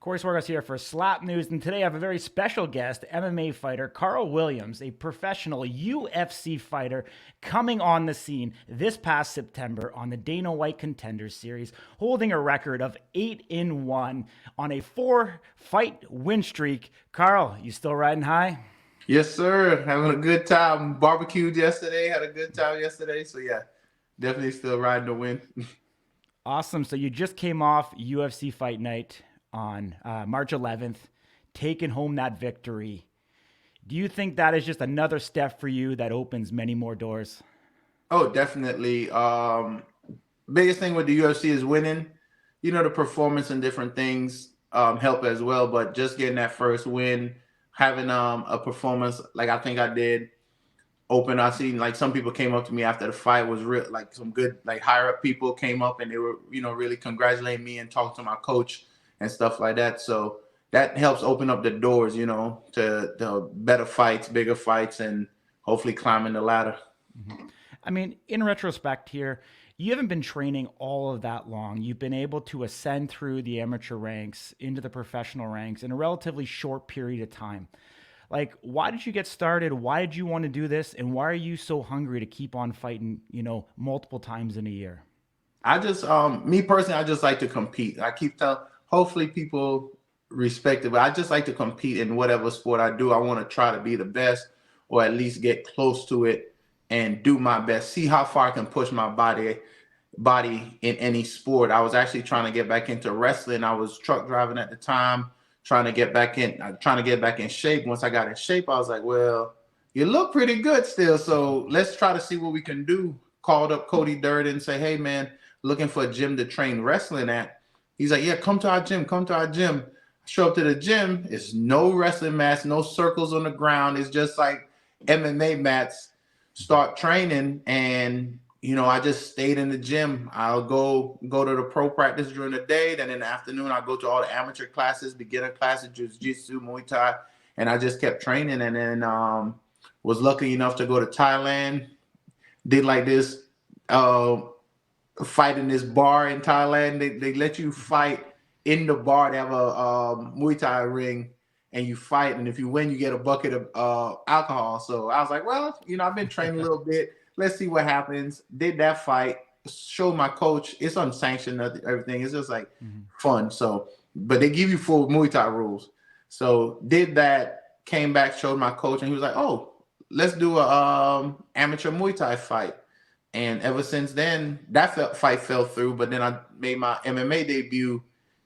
Corey Swargos here for Slap News, and today I have a very special guest, MMA fighter Karl Williams, a professional UFC fighter coming on the scene this past September on the Dana White Contenders Series, holding a record of 8-1 on a 4-fight win streak. Karl, you still riding high? Yes, sir. Having a good time. Barbecued yesterday. Had a good time yesterday. So yeah, definitely still riding the win. Awesome. So you just came off UFC Fight Night on March 11th, taking home that victory. Do you think that is just another step for you that opens many more doors? Oh, definitely. Biggest thing with the UFC is winning. You know, the performance and different things help as well. But just getting that first win, having a performance like I think I did open. I seen like some people came up to me after the fight was real, like some good like higher up people came up and they were really congratulating me and talking to my coach and stuff like that. So that helps open up the doors, to the better fights, bigger fights, and hopefully climbing the ladder. I mean, in retrospect here, you haven't been training all of that long. You've been able to ascend through the amateur ranks into the professional ranks in a relatively short period of time. Like, why did you get started? Why did you want to do this? And why are you so hungry to keep on fighting, multiple times in a year? I just, me personally, I just like to compete. I keep telling, hopefully people respect it, but I just like to compete in whatever sport I do. I want to try to be the best or at least get close to it and do my best, see how far I can push my body in any sport. I was actually trying to get back into wrestling. I was truck driving at the time, trying to get back in shape. Once I got in shape, I was like, well, you look pretty good still. So let's try to see what we can do. Called up Cody Durden and say, hey man, looking for a gym to train wrestling at. He's like, yeah, come to our gym, come to our gym. I show up to the gym. It's no wrestling mats, no circles on the ground. It's just like MMA mats. Start training, and I just stayed in the gym. I'll go to the pro practice during the day. Then in the afternoon, I'll go to all the amateur classes, beginner classes, jiu-jitsu, Muay Thai, and I just kept training. And then was lucky enough to go to Thailand. Did like this fight in this bar in Thailand. They let you fight in the bar. They have a Muay Thai ring, and you fight, and if you win, you get a bucket of alcohol. So I was like, well, I've been training a little bit. Let's see what happens. Did that fight, showed my coach. It's unsanctioned, everything. It's just like fun. So, but they give you full Muay Thai rules. So did that, came back, showed my coach, and he was like, oh, let's do a amateur Muay Thai fight. And ever since then, that fight fell through. But then I made my MMA debut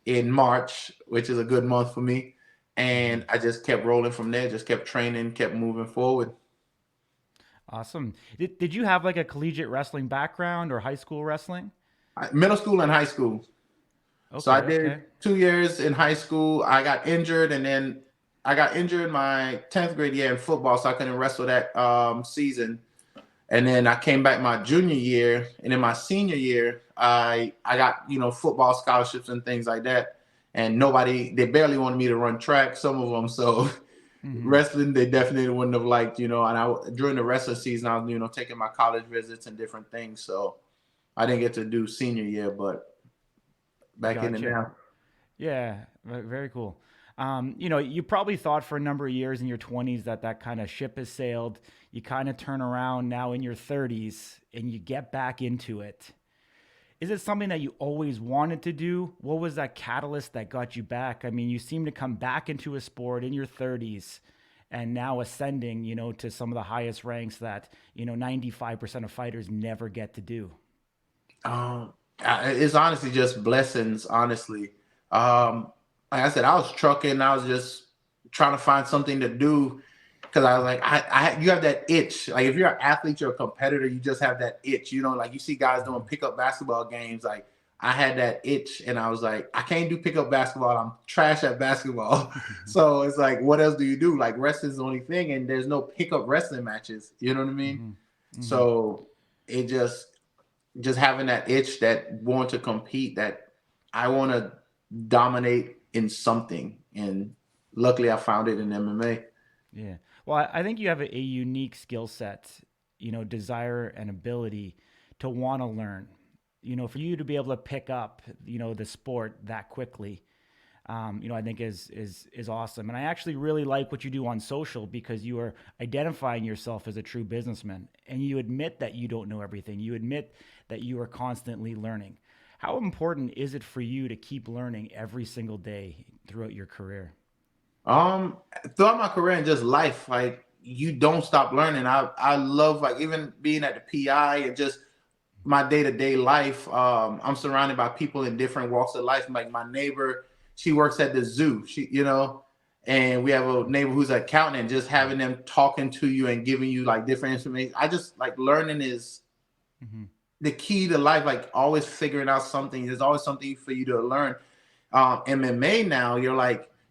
in March, which is a good month for me. And I just kept rolling from there, just kept training, kept moving forward. Awesome. Did you have like a collegiate wrestling background or high school wrestling? Middle school and high school. So I Okay, did okay. 2 years in high school. I got injured, and then I got injured my 10th grade year in football, so I couldn't wrestle that season. And then I came back my junior year, and in my senior year, I got football scholarships and things like that. And they barely wanted me to run track, some of them. So Hmm. wrestling, they definitely wouldn't have liked, and during the rest of the season, I was, taking my college visits and different things. So I didn't get to do senior year, but back in it Gotcha. now. Yeah, very cool. You probably thought for a number of years in your 20s that kind of ship has sailed. You kind of turn around now in your 30s and you get back into it. Is it something that you always wanted to do? What was that catalyst that got you back? I mean, you seem to come back into a sport in your 30s and now ascending, to some of the highest ranks that, 95% of fighters never get to do. It's honestly just blessings, honestly. Um, like I said, I was trucking. I was just trying to find something to do because I was like, you have that itch. Like if you're an athlete, you're a competitor, you just have that itch. Like you see guys doing pickup basketball games. Like I had that itch, and I was like, I can't do pickup basketball. I'm trash at basketball. So it's like, what else do you do? Like wrestling's the only thing, and there's no pickup wrestling matches. You know what I mean? Hmm. Hmm. So it just having that itch, that want to compete, that I want to dominate in something. And luckily I found it in MMA. Yeah. Well, I think you have a unique skill set, desire and ability to want to learn. For you to be able to pick up, the sport that quickly. I think is awesome. And I actually really like what you do on social, because you are identifying yourself as a true businessman, and you admit that you don't know everything. You admit that you are constantly learning. How important is it for you to keep learning every single day throughout your career? Throughout my career and just life, like you don't stop learning. I love like even being at the PI and just my day-to-day life. I'm surrounded by people in different walks of life. Like my neighbor, she works at the zoo. And we have a neighbor who's an accountant, and just having them talking to you and giving you like different information. I just like learning is Mm-hmm. the key to life, like always figuring out something. There's always something for you to learn. MMA now, you're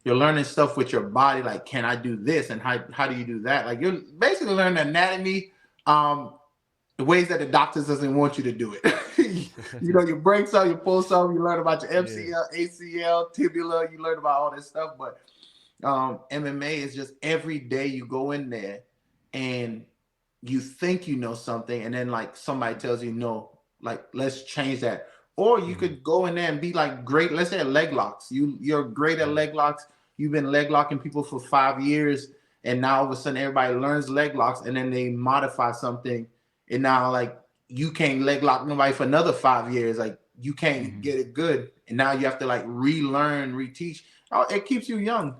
learning stuff with your body. Like, can I do this? And how do you do that? Like you're basically learning anatomy, the ways that the doctors doesn't want you to do it. You break some, you pull some, you learn about your MCL, ACL, tibula, you learn about all this stuff. But MMA is just every day you go in there and you think you know something, and then like somebody tells you no, like let's change that. Or you could go in there and be like great. Let's say leg locks. You're great at leg locks. You've been leg locking people for 5 years, and now all of a sudden everybody learns leg locks, and then they modify something, and now like you can't leg lock nobody for another 5 years. Like you can't get it good, and now you have to like relearn, reteach. Oh, it keeps you young,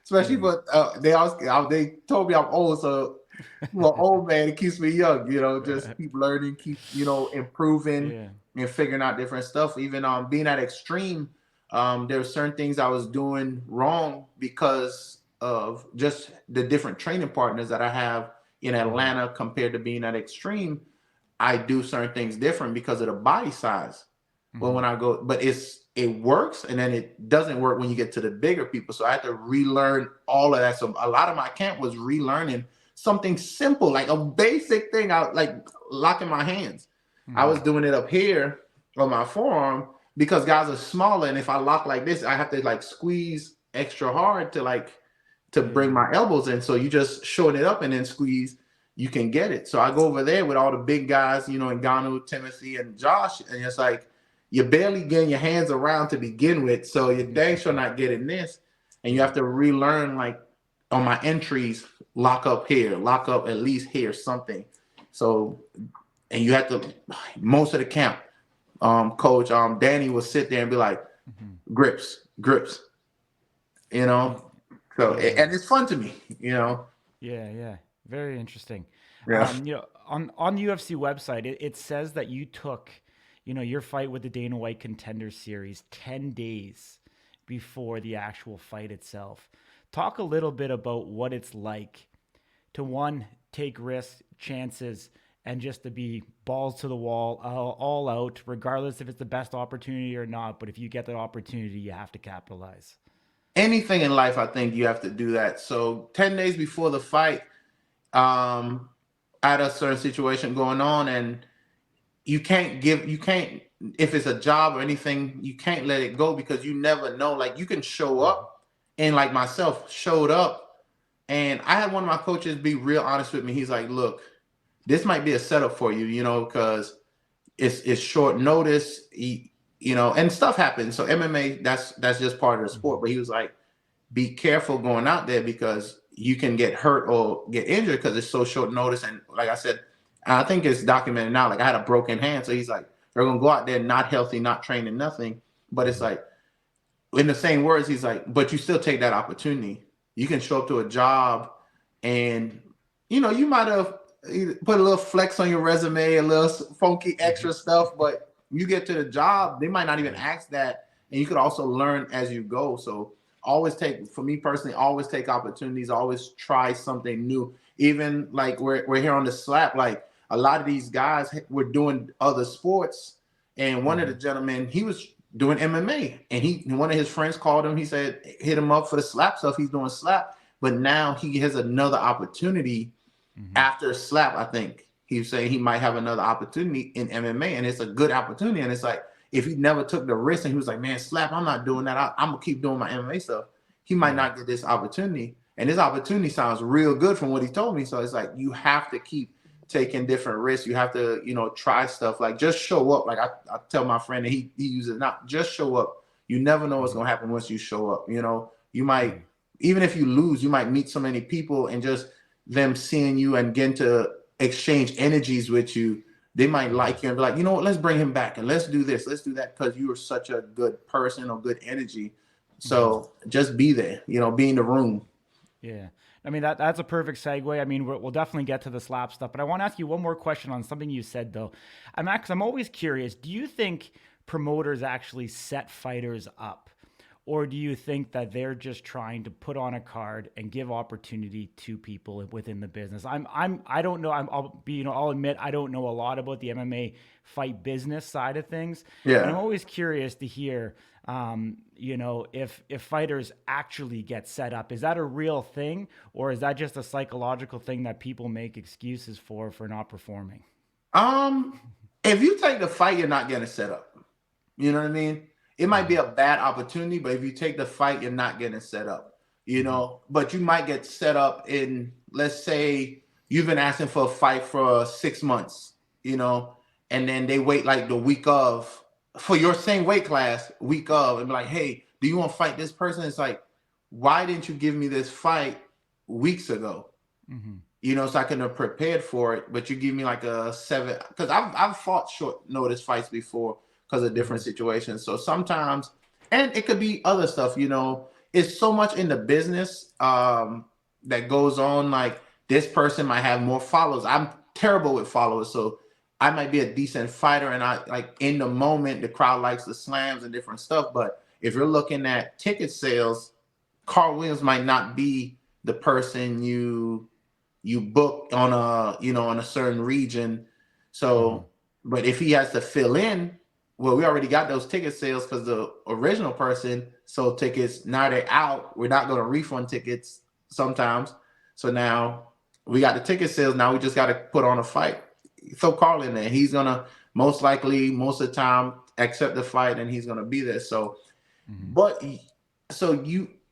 especially. But they told me I'm old, so well, old man, it keeps me young. Just keep learning, keep improving. Yeah. And figuring out different stuff. Even being at Extreme, there were certain things I was doing wrong because of just the different training partners that I have in Atlanta compared to being at Extreme. I do certain things different because of the body size. Well, when I go, but it works, and then it doesn't work when you get to the bigger people. So I had to relearn all of that. So a lot of my camp was relearning something simple, like a basic thing. I like locking my hands. I was doing it up here on my forearm because guys are smaller, and if I lock like this, I have to like squeeze extra hard to bring my elbows in. So you just shorten it up and then squeeze, you can get it. So I go over there with all the big guys, Ngannou, Timothy, and Josh, and it's like you're barely getting your hands around to begin with, so you're dang sure not getting this, and you have to relearn like on my entries, lock up here, lock up at least here, something. So. And you have to, most of the camp, coach, Danny will sit there and be like, grips. So, and it's fun to me. Yeah. Very interesting. Yeah. On the UFC website, it says that you took, your fight with the Dana White Contender Series 10 days before the actual fight itself. Talk a little bit about what it's like to, one, take risks, chances, and just to be balls to the wall, all out, regardless if it's the best opportunity or not. But if you get that opportunity, you have to capitalize. Anything in life, I think you have to do that. So 10 days before the fight, I had a certain situation going on, and you can't, if it's a job or anything, you can't let it go because you never know. Like you can show up, and like myself showed up, and I had one of my coaches be real honest with me. He's like, look, this might be a setup for you, because it's short notice, and stuff happens. So MMA, that's just part of the sport. But he was like, be careful going out there because you can get hurt or get injured because it's so short notice. And like I said, I think it's documented now. Like I had a broken hand. So he's like, they're going to go out there not healthy, not training, nothing. But it's like, in the same words, he's like, but you still take that opportunity. You can show up to a job and, you might have put a little flex on your resume, a little funky extra stuff, but you get to the job, they might not even ask that. And you could also learn as you go. So for me personally, always take opportunities, always try something new. Even like we're here on the slap, like a lot of these guys were doing other sports. And one of the gentlemen, he was doing MMA, and one of his friends called him. He said, hit him up for the slap stuff. He's doing slap, but now he has another opportunity after slap. I think he was saying he might have another opportunity in MMA, and it's a good opportunity. And it's like, if he never took the risk and he was like, man, slap, I'm not doing that. I'm gonna keep doing my MMA stuff. He might not get this opportunity. And this opportunity sounds real good from what he told me. So it's like, you have to keep taking different risks. You have to, try stuff. Like just show up. Like I tell my friend that he uses, not just show up. You never know what's going to happen once you show up. You know, you might, even if you lose, you might meet so many people, and just them seeing you and getting to exchange energies with you, they might like you and be like, you know what, let's bring him back and let's do this, let's do that, because you are such a good person or good energy. So just be there, you know, be in the room. Yeah. I mean, that's a perfect segue. I mean, we'll definitely get to the slap stuff, but I want to ask you one more question on something you said, though. I'm always curious. Do you think promoters actually set fighters up, or do you think that they're just trying to put on a card and give opportunity to people within the business? I don't know. I'll admit I don't know a lot about the MMA fight business side of things. Yeah. And I'm always curious to hear, if fighters actually get set up. Is that a real thing, or is that just a psychological thing that people make excuses for not performing? If you take the fight, you're not getting set up. You know what I mean? It might be a bad opportunity, but if you take the fight, you're not getting set up, you know, but you might get set up in, let's say you've been asking for a fight for 6 months, you know, and then they wait like the week of, for your same weight class, week of, and be like, hey, do you want to fight this person? It's like, why didn't you give me this fight weeks ago? You know, so I could have prepared for it, but you give me like a 7, because I've fought short notice fights before because of different situations. So sometimes, and it could be other stuff, you know, it's so much in the business that goes on. Like, this person might have more followers. I'm terrible with followers. So I might be a decent fighter, and I like in the moment, the crowd likes the slams and different stuff. But if you're looking at ticket sales, Karl Williams might not be the person you book on a certain region. So, but if he has to fill in, well, we already got those ticket sales because the original person sold tickets. Now they're out. We're not going to refund tickets sometimes. So now we got the ticket sales. Now we just got to put on a fight. Throw Karl in there. He's going to most likely, most of the time, accept the fight, and he's going to be there. So, but so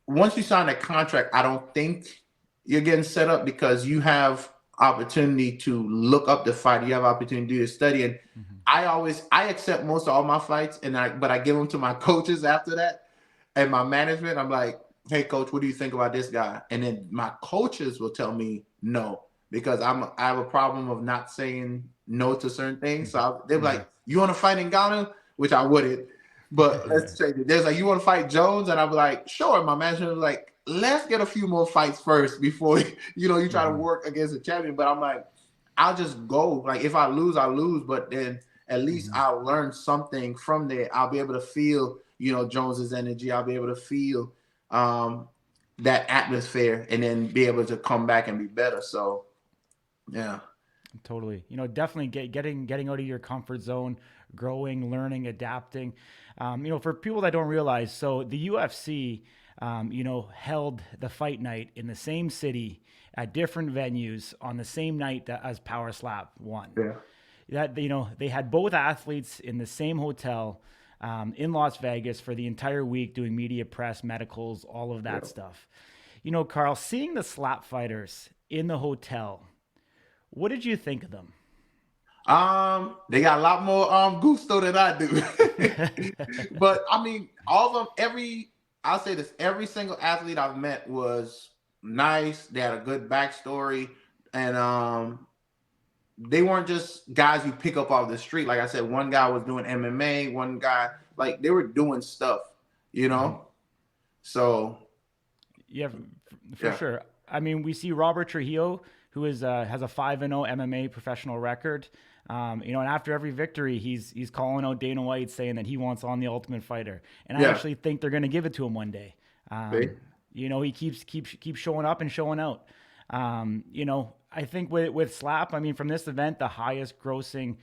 once you sign a contract, I don't think you're getting set up, because you have opportunity to look up the fight. You have opportunity to do your study. And I accept most of all my fights, but I give them to my coaches after that and my management. I'm like, hey coach, what do you think about this guy? And then my coaches will tell me no, because I have a problem of not saying no to certain things. So they're like, you want to fight in Ghana? Which I wouldn't. But let's say there's like, you want to fight Jones? And I'm like, sure. My management was like, let's get a few more fights first before you try to work against a champion. But I'm like, I'll just go. Like, if I lose, I lose. But then at least I'll learn something from there. I'll be able to feel, Jones's energy. I'll be able to feel that atmosphere, and then be able to come back and be better. So, yeah. Totally. Definitely getting out of your comfort zone, growing, learning, adapting. For people that don't realize, so the UFC, held the fight night in the same city at different venues on the same night as Power Slap 1. Yeah. That, they had both athletes in the same hotel in Las Vegas for the entire week, doing media, press, medicals, all of that stuff. Karl, seeing the slap fighters in the hotel, what did you think of them? They got a lot more gusto than I do. But I mean, all of them, I'll say this, every single athlete I've met was nice. They had a good backstory, and they weren't just guys you pick up off the street. Like I said, one guy was doing MMA, one guy, like, they were doing stuff, So yeah, for sure. I mean, we see Robert Trujillo, who has a 5-0 MMA professional record. And after every victory, he's calling out Dana White, saying that he wants on the Ultimate Fighter. And I actually think they're going to give it to him one day. He keeps showing up and showing out. I think with Slap, I mean, from this event, the highest grossing,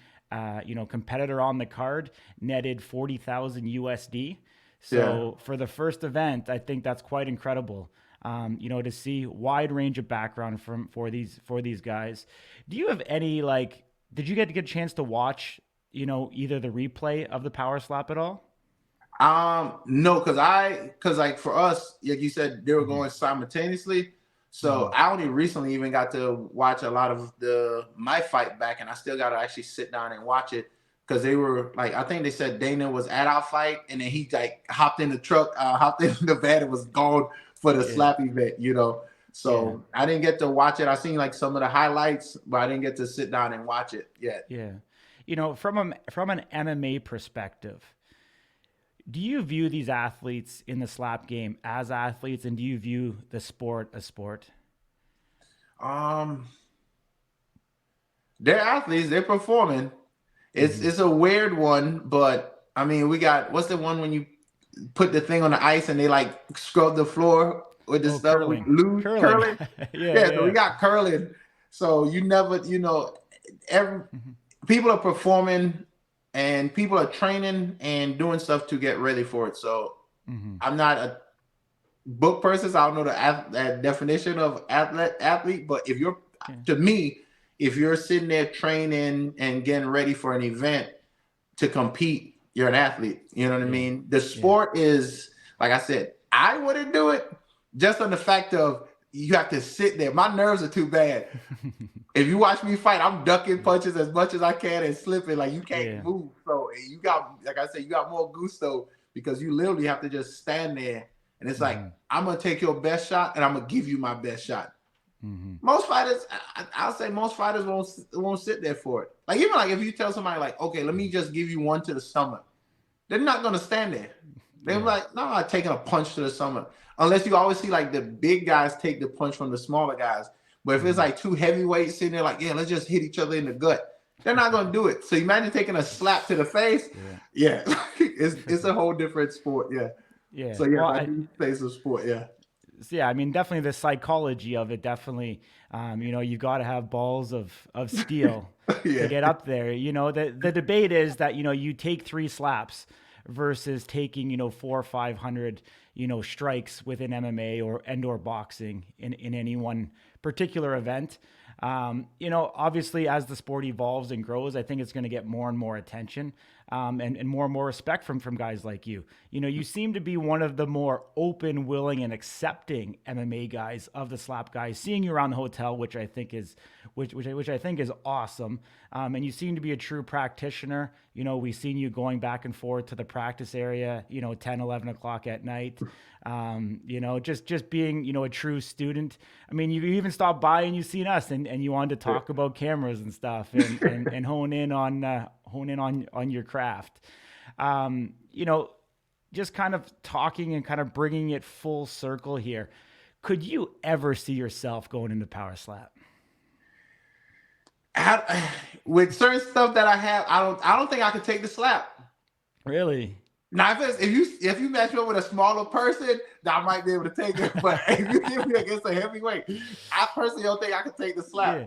competitor on the card netted 40,000 USD. So for the first event, I think that's quite incredible. To see wide range of background for these guys. Do you have any, did you get a chance to watch, either the replay of the Power Slap at all? No, because like for us, like you said, they were going simultaneously. So I only recently even got to watch a lot of my fight back, and I still got to actually sit down and watch it. because they were like, I think they said Dana was at our fight, and then he like hopped in the truck, hopped in the van, and was gone for the slap event, you know. So I didn't get to watch it. I seen like some of the highlights, but I didn't get to sit down and watch it yet. Yeah. You know, from an MMA perspective, do you view these athletes in the slap game as athletes, and do you view the sport as sport? They're athletes. They're performing. It's a weird one, but I mean, we got, what's the one when you put the thing on the ice and they like scrub the floor with the stuff? Curling. Curling. Yeah. So we got curling. So you never, you know, people are performing and people are training and doing stuff to get ready for it. So I'm not a book person, so I don't know the definition of athlete, but if you're, to me, if you're sitting there training and getting ready for an event to compete, you're an athlete. You know what I mean? The sport is, like I said, I wouldn't do it just on the fact of you have to sit there. My nerves are too bad. If you watch me fight, I'm ducking punches as much as I can and slipping. Like, you can't move. So you got, like I said, you got more gusto because you literally have to just stand there. And it's like, I'm going to take your best shot and I'm going to give you my best shot. Most fighters, I'll say most fighters won't sit there for it. Like, even like if you tell somebody like, okay, let me just give you one to the stomach, they're not going to stand there. They're like, no, I'm not taking a punch to the stomach. Unless you always see like the big guys take the punch from the smaller guys. But if it's like two heavyweights sitting there like, yeah, let's just hit each other in the gut, they're not going to do it. So imagine taking a slap to the face. Yeah. It's a whole different sport. Yeah. So yeah, well, I do say it's a sport. Yeah. Yeah, I mean, definitely the psychology of it. Definitely, you know, you've got to have balls of steel to get up there. You know, the debate is that, you know, you take 3 slaps versus taking, you know, 400 or 500, you know, strikes within MMA or boxing in any one particular event. You know, obviously, as the sport evolves and grows, I think it's going to get more and more attention and more respect from guys like you. You know, you seem to be one of the more open, willing, and accepting MMA guys of the slap guys. Seeing you around the hotel, which I think is awesome. And you seem to be a true practitioner. You know, we've seen you going back and forth to the practice area, you know, 10, 11 o'clock at night. You know, just being, you know, a true student. I mean, you even stopped by and you've seen us and you wanted to talk about cameras and stuff and hone in on your craft. You know, just kind of talking and kind of bringing it full circle here. Could you ever see yourself going into power slap? With certain stuff that I have, I don't think I could take the slap. Really? Now, if you match me up with a smaller person, I might be able to take it. But if you give me against a heavyweight, I personally don't think I could take the slap. Yeah.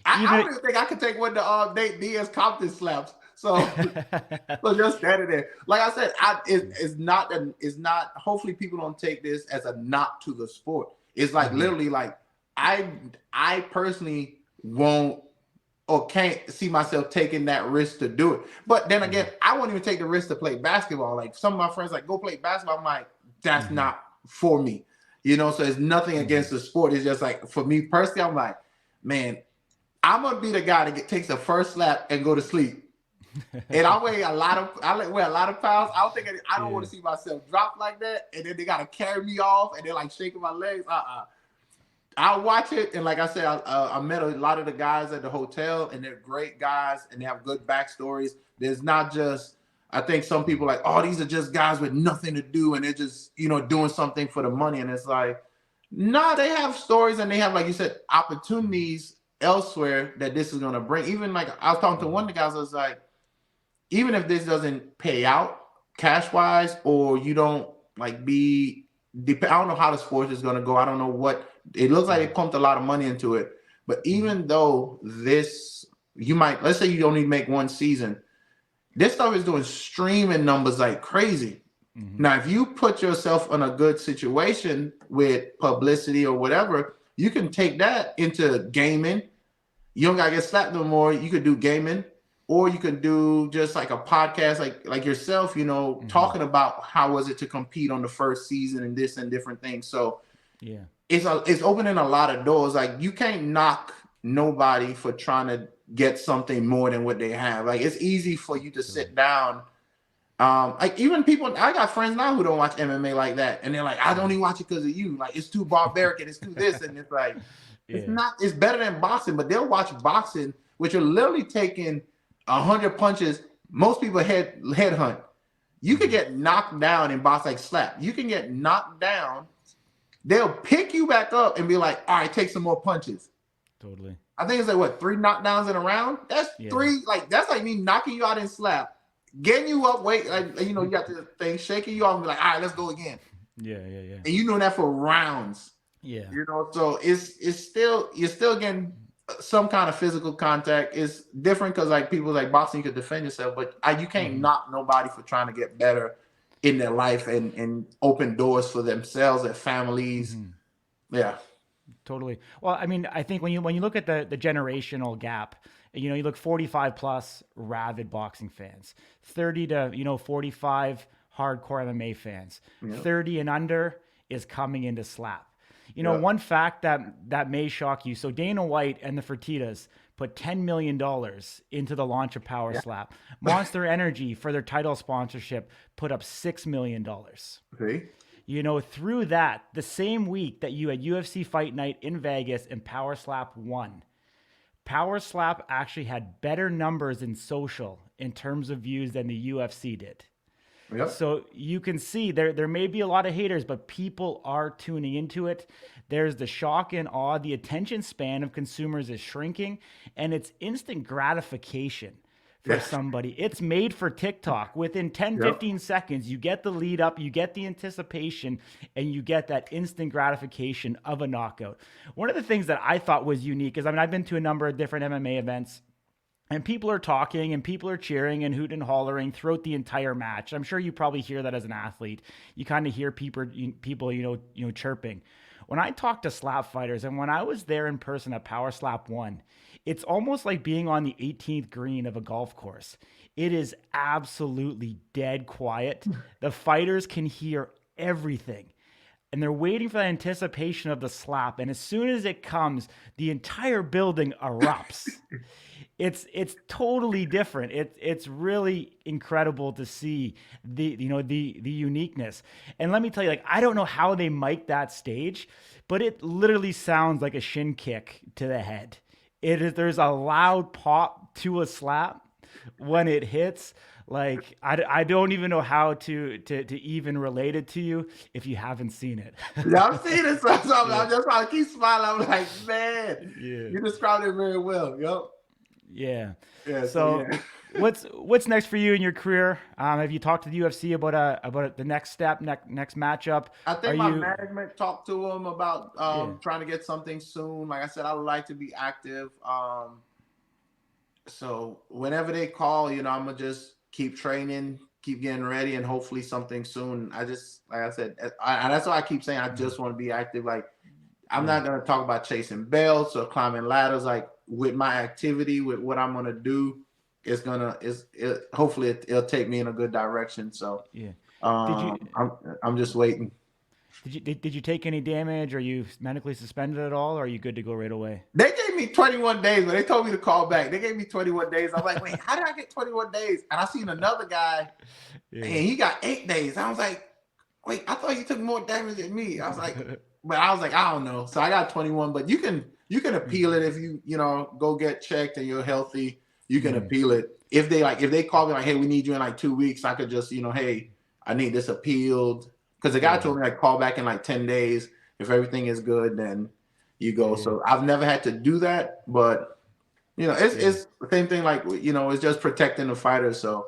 I don't even think I could take one of Nate Diaz Compton slaps. So just standing there. Like I said, it's not. Hopefully, people don't take this as a knock to the sport. It's like literally like I personally won't or can't see myself taking that risk to do it. But then again, I won't even take the risk to play basketball. Like some of my friends like, go play basketball. I'm like, that's not for me. You know, so it's nothing against the sport. It's just like, for me personally, I'm like, man, I'm going to be the guy that takes the first slap and go to sleep. And I weigh a lot of pounds. I don't want to see myself drop like that. And then they got to carry me off and they're like shaking my legs. I'll watch it, and like I said, I met a lot of the guys at the hotel, and they're great guys, and they have good backstories. There's not just, I think some people are like, oh, these are just guys with nothing to do, and they're just, you know, doing something for the money. And it's like, nah, they have stories, and they have, like you said, opportunities elsewhere that this is going to bring. Even like, I was talking to one of the guys, I was like, even if this doesn't pay out cash-wise, or you don't like I don't know how the sport is going to go. I don't know what. It looks like they pumped a lot of money into it. But even though let's say you only make one season, this stuff is doing streaming numbers like crazy. Now, if you put yourself in a good situation with publicity or whatever, you can take that into gaming. You don't got to get slapped no more. You could do gaming, or you could do just like a podcast like yourself, you know, talking about how was it to compete on the first season and this and different things. So yeah. It's opening a lot of doors. Like, you can't knock nobody for trying to get something more than what they have. Like it's easy for you to sit down. Like even people, I got friends now who don't watch MMA like that, and they're like, I don't even watch it because of you. Like it's too barbaric and it's too this, and it's like it's Yeah. not. It's better than boxing, but they'll watch boxing, which are literally taking 100 punches. Most people head hunt. You could get knocked down in box like slap. You can get knocked down. They'll pick you back up and be like, all right, take some more punches. Totally. I think it's like what, 3 knockdowns in a round? That's Yeah. 3, like that's like me knocking you out in slap, getting you up, wait, like you got this thing, shaking you off and be like, all right, let's go again. Yeah. And you know that for rounds. Yeah. So it's still, you're still getting some kind of physical contact. It's different because like people like boxing, you could defend yourself, but you can't knock nobody for trying to get better in their life and open doors for themselves, their families. Yeah. Totally. Well, I mean, I think when you look at the generational gap, you look 45 plus rabid boxing fans, 30 to 45 hardcore MMA fans, 30 and under is coming into slap. One fact that may shock you. So Dana White and the Fertittas put $10 million into the launch of Power Slap. Monster Energy, for their title sponsorship, put up $6 million. Okay. Through that, the same week that you had UFC Fight Night in Vegas and Power Slap won, Power Slap actually had better numbers in social in terms of views than the UFC did. Yep. So you can see there may be a lot of haters, but people are tuning into it. There's the shock and awe. The attention span of consumers is shrinking, and it's instant gratification for somebody. It's made for TikTok. Within 10, 15 seconds, you get the lead up, you get the anticipation, and you get that instant gratification of a knockout. One of the things that I thought was unique is, I've been to a number of different MMA events, and people are talking and people are cheering and hooting and hollering throughout the entire match. I'm sure you probably hear that as an athlete. You kind of hear people chirping. When I talk to slap fighters, and when I was there in person at Power Slap 1, it's almost like being on the 18th green of a golf course. It is absolutely dead quiet. The fighters can hear everything, and they're waiting for the anticipation of the slap. And as soon as it comes, the entire building erupts. It's totally different. It's really incredible to see the uniqueness. And let me tell you, like, I don't know how they mic that stage, but it literally sounds like a shin kick to the head. There's a loud pop to a slap when it hits. Like, I don't even know how to even relate it to you if you haven't seen it. Yeah, I've seen it. So I'm just trying to keep smiling. I'm like, man, you described it very well. Yep. Yeah. So what's next for you in your career? Have you talked to the UFC about the next step, next matchup? I think my management talked to them about trying to get something soon. Like I said, I would like to be active. So whenever they call, I'm gonna just keep training, keep getting ready, and hopefully something soon. Like I said, that's why I keep saying I just want to be active. Like I'm not gonna talk about chasing belts or climbing ladders. Like with my activity, with what I'm gonna do, hopefully it'll take me in a good direction. So I'm just waiting. Did you take any damage? Are you medically suspended at all? Or are you good to go right away? They gave me 21 days, but they told me to call back. They gave me 21 days. I'm like, wait, how did I get 21 days? And I seen another guy, and he got 8 days. I was like, wait, I thought you took more damage than me. I was like, I don't know. So I got 21, but you can appeal it if you go get checked and you're healthy. You can appeal it. If they call me like, hey, we need you in like 2 weeks, I could just, hey, I need this appealed. Because the guy told me call back in like 10 days. If everything is good, then you go. So I've never had to do that, but it's the same thing. Like, it's just protecting the fighter. So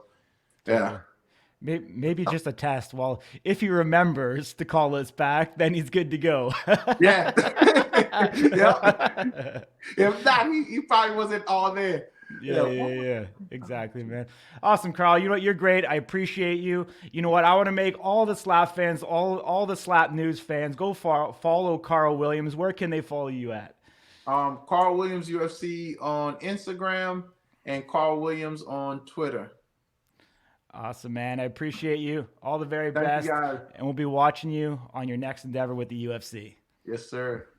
maybe just a test. Well, if he remembers to call us back, then he's good to go. Yeah. If not, he probably wasn't all there. Yeah. Exactly, man. Awesome, Karl. You know what? You're great. I appreciate you. You know what? I want to make all the slap fans, all the slap news fans, go follow Karl Williams. Where can they follow you at? Karl Williams UFC on Instagram and Karl Williams on Twitter. Awesome, man. I appreciate you. All the very Thank best. you guys. And we'll be watching you on your next endeavor with the UFC. Yes, sir.